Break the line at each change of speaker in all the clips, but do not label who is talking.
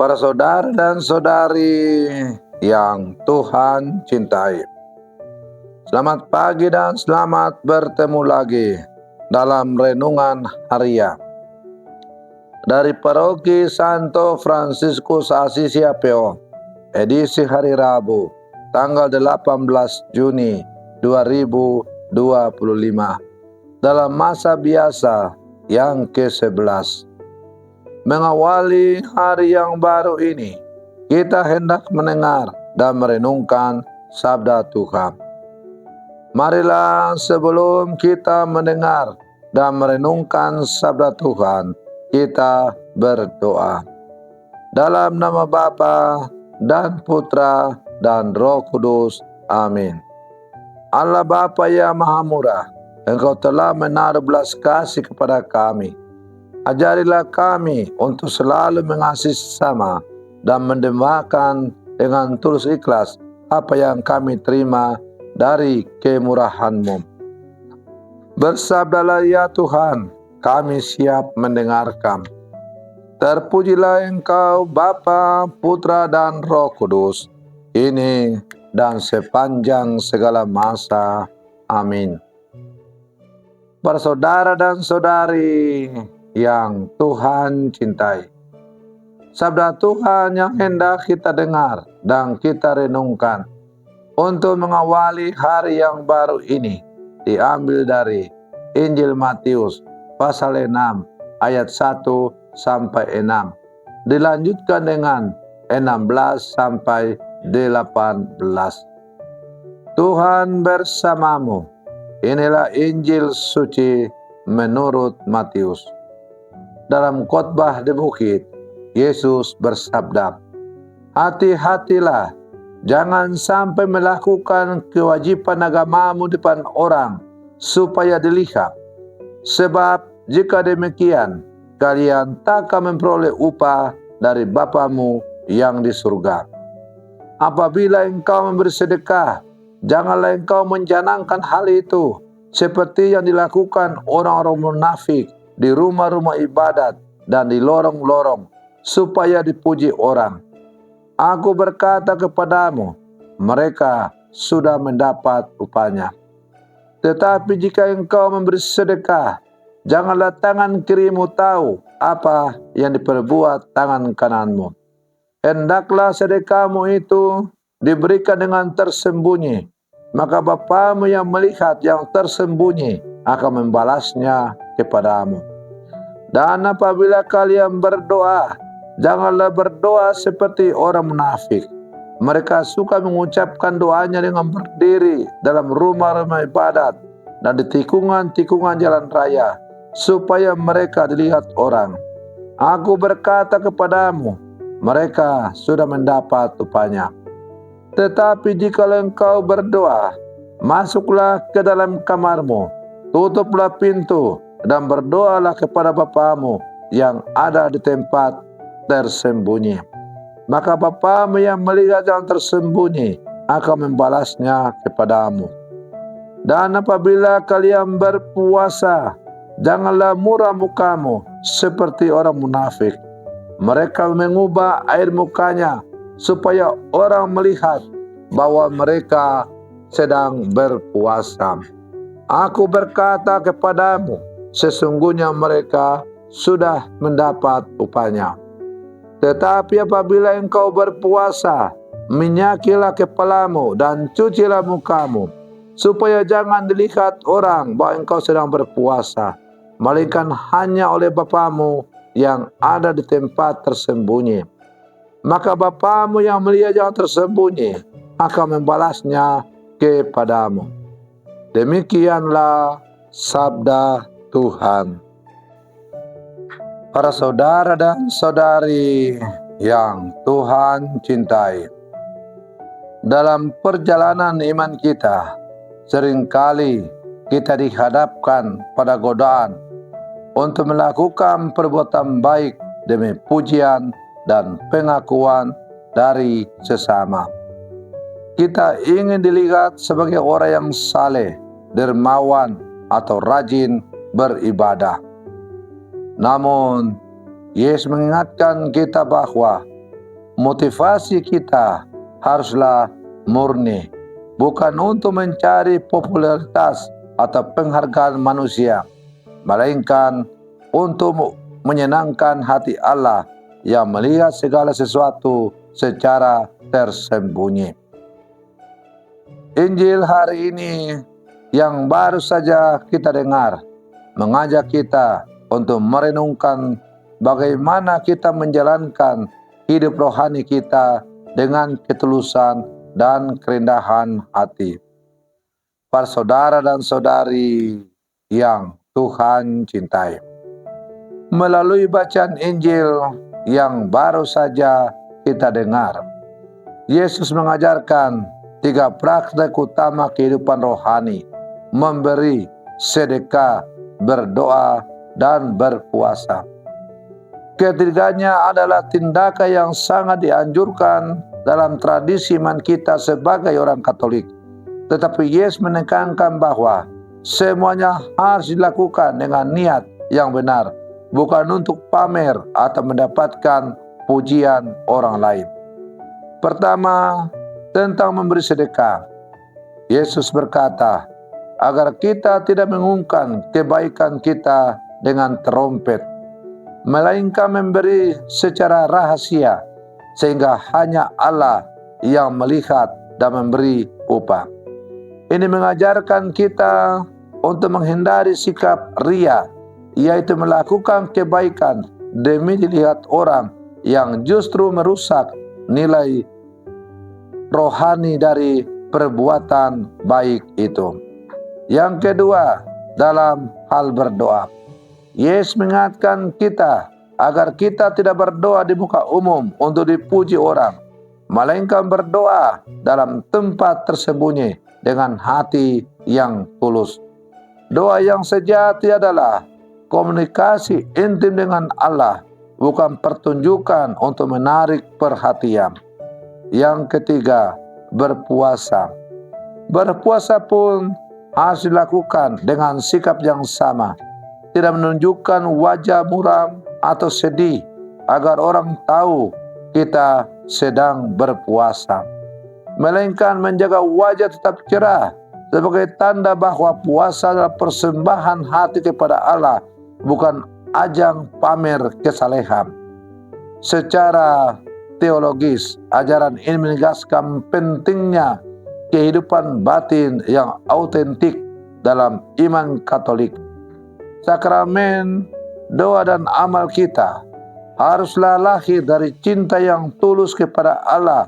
Para saudara dan saudari yang Tuhan cintai, selamat pagi dan selamat bertemu lagi dalam renungan harian dari Paroki Santo Fransiskus Assisi Apeo, edisi hari Rabu, tanggal 18 Juni 2025, dalam masa biasa yang ke-11. Mengawali hari yang baru ini, kita hendak mendengar dan merenungkan sabda Tuhan. Marilah sebelum kita mendengar dan merenungkan sabda Tuhan, kita berdoa. Dalam nama Bapa dan Putra dan Roh Kudus. Amin. Allah Bapa yang Maha Murah, Engkau telah menaruh belas kasih kepada kami. Ajarilah kami untuk selalu mengasihi sesama dan mendembakan dengan tulus ikhlas apa yang kami terima dari kemurahan-Mu. Bersabdalah ya Tuhan, kami siap mendengarkan. Terpujilah Engkau Bapa, Putra dan Roh Kudus, ini dan sepanjang segala masa. Amin. Para saudara dan saudari yang Tuhan cintai, sabda Tuhan yang hendak kita dengar dan kita renungkan untuk mengawali hari yang baru ini diambil dari Injil Matius pasal 6 ayat 1 sampai 6, dilanjutkan dengan 16 sampai 18. Tuhan bersamamu. Inilah Injil suci menurut Matius. Dalam khotbah di bukit, Yesus bersabda, "Hati-hatilah, jangan sampai melakukan kewajiban agamamu di depan orang supaya dilihat. Sebab jika demikian, kalian tak akan memperoleh upah dari Bapamu yang di surga. Apabila engkau memberi sedekah, janganlah engkau mencanangkan hal itu seperti yang dilakukan orang-orang munafik di rumah-rumah ibadat dan di lorong-lorong, supaya dipuji orang. Aku berkata kepadamu, mereka sudah mendapat upahnya. Tetapi jika engkau memberi sedekah, janganlah tangan kirimu tahu apa yang diperbuat tangan kananmu. Hendaklah sedekahmu itu diberikan dengan tersembunyi, maka Bapamu yang melihat yang tersembunyi akan membalasnya kepadamu. Dan apabila kalian berdoa, janganlah berdoa seperti orang munafik. Mereka suka mengucapkan doanya dengan berdiri dalam rumah-rumah ibadat dan di tikungan-tikungan jalan raya, supaya mereka dilihat orang. Aku berkata kepadamu, mereka sudah mendapat upahnya. Tetapi jika engkau berdoa, masuklah ke dalam kamarmu, tutuplah pintu, dan berdoalah kepada Bapamu yang ada di tempat tersembunyi. Maka Bapamu yang melihat yang tersembunyi akan membalasnya kepadamu. Dan apabila kalian berpuasa, janganlah murah mukamu seperti orang munafik. Mereka mengubah air mukanya supaya orang melihat bahwa mereka sedang berpuasa. Aku berkata kepadamu, sesungguhnya mereka sudah mendapat upahnya. Tetapi apabila engkau berpuasa, minyakilah kepalamu dan cucilah mukamu, supaya jangan dilihat orang bahwa engkau sedang berpuasa, melainkan hanya oleh Bapamu yang ada di tempat tersembunyi. Maka Bapamu yang melihat yang tersembunyi akan membalasnya kepadamu." Demikianlah sabda Tuhan. Para saudara dan saudari yang Tuhan cintai, dalam perjalanan iman kita, seringkali kita dihadapkan pada godaan untuk melakukan perbuatan baik demi pujian dan pengakuan dari sesama. Kita ingin dilihat sebagai orang yang saleh, dermawan, atau rajin beribadah. Namun, Yesus mengingatkan kita bahwa motivasi kita haruslah murni, bukan untuk mencari popularitas atau penghargaan manusia, melainkan untuk menyenangkan hati Allah yang melihat segala sesuatu secara tersembunyi. Injil hari ini yang baru saja kita dengar mengajak kita untuk merenungkan bagaimana kita menjalankan hidup rohani kita dengan ketulusan dan kerendahan hati. Para saudara dan saudari yang Tuhan cintai, melalui bacaan Injil yang baru saja kita dengar, Yesus mengajarkan 3 praktek utama kehidupan rohani: memberi, sedekah, berdoa, dan berpuasa. Ketiganya adalah tindakan yang sangat dianjurkan dalam tradisi iman kita sebagai orang Katolik. Tetapi Yesus menekankan bahwa semuanya harus dilakukan dengan niat yang benar, bukan untuk pamer atau mendapatkan pujian orang lain. Pertama, tentang memberi sedekah. Yesus berkata, agar kita tidak mengumumkan kebaikan kita dengan trompet, melainkan memberi secara rahasia, sehingga hanya Allah yang melihat dan memberi upah. Ini mengajarkan kita untuk menghindari sikap ria, yaitu melakukan kebaikan demi dilihat orang, yang justru merusak nilai rohani dari perbuatan baik itu. Yang kedua, dalam hal berdoa, Yesus mengingatkan kita agar kita tidak berdoa di muka umum untuk dipuji orang, melainkan berdoa dalam tempat tersembunyi dengan hati yang tulus. Doa yang sejati adalah komunikasi intim dengan Allah, bukan pertunjukan untuk menarik perhatian. Yang ketiga, berpuasa. Berpuasa pun harus dilakukan dengan sikap yang sama, tidak menunjukkan wajah muram atau sedih agar orang tahu kita sedang berpuasa, melainkan menjaga wajah tetap cerah sebagai tanda bahwa puasa adalah persembahan hati kepada Allah, bukan ajang pamer kesalehan. Secara teologis, ajaran ini menegaskan pentingnya kehidupan batin yang autentik dalam iman Katolik. Sakramen, doa, dan amal kita haruslah lahir dari cinta yang tulus kepada Allah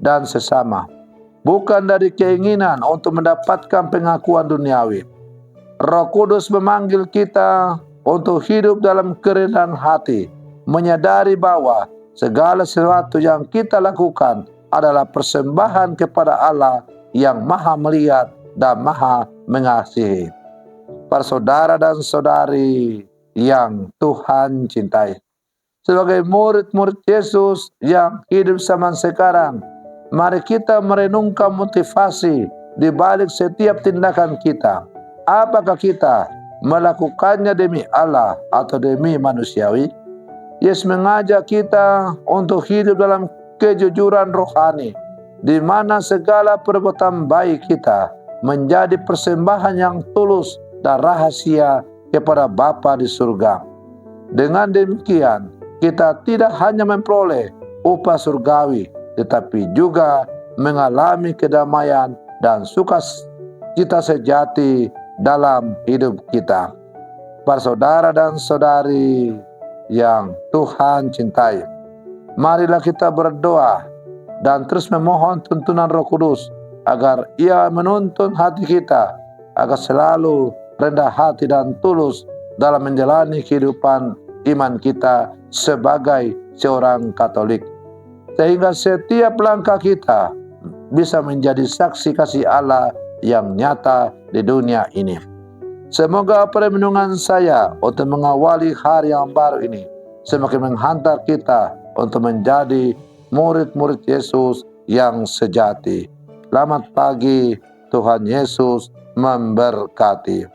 dan sesama, bukan dari keinginan untuk mendapatkan pengakuan duniawi. Roh Kudus memanggil kita untuk hidup dalam kerendahan hati, menyadari bahwa segala sesuatu yang kita lakukan adalah persembahan kepada Allah yang Maha melihat dan Maha mengasihi. Para saudara dan saudari yang Tuhan cintai, sebagai murid-murid Yesus yang hidup zaman sekarang, mari kita merenungkan motivasi di balik setiap tindakan kita. Apakah kita melakukannya demi Allah atau demi manusiawi? Yesus mengajak kita untuk hidup dalam kejujuran rohani, di mana segala perbuatan baik kita menjadi persembahan yang tulus dan rahasia kepada Bapa di surga. Dengan demikian, kita tidak hanya memperoleh upah surgawi, tetapi juga mengalami kedamaian dan sukacita sejati dalam hidup kita. Para saudara dan saudari yang Tuhan cintai, marilah kita berdoa dan terus memohon tuntunan Roh Kudus agar Ia menuntun hati kita agar selalu rendah hati dan tulus dalam menjalani kehidupan iman kita sebagai seorang Katolik, sehingga setiap langkah kita bisa menjadi saksi kasih Allah yang nyata di dunia ini. Semoga permenungan saya untuk mengawali hari yang baru ini semakin menghantar kita untuk menjadi murid-murid Yesus yang sejati. Selamat pagi, Tuhan Yesus memberkati.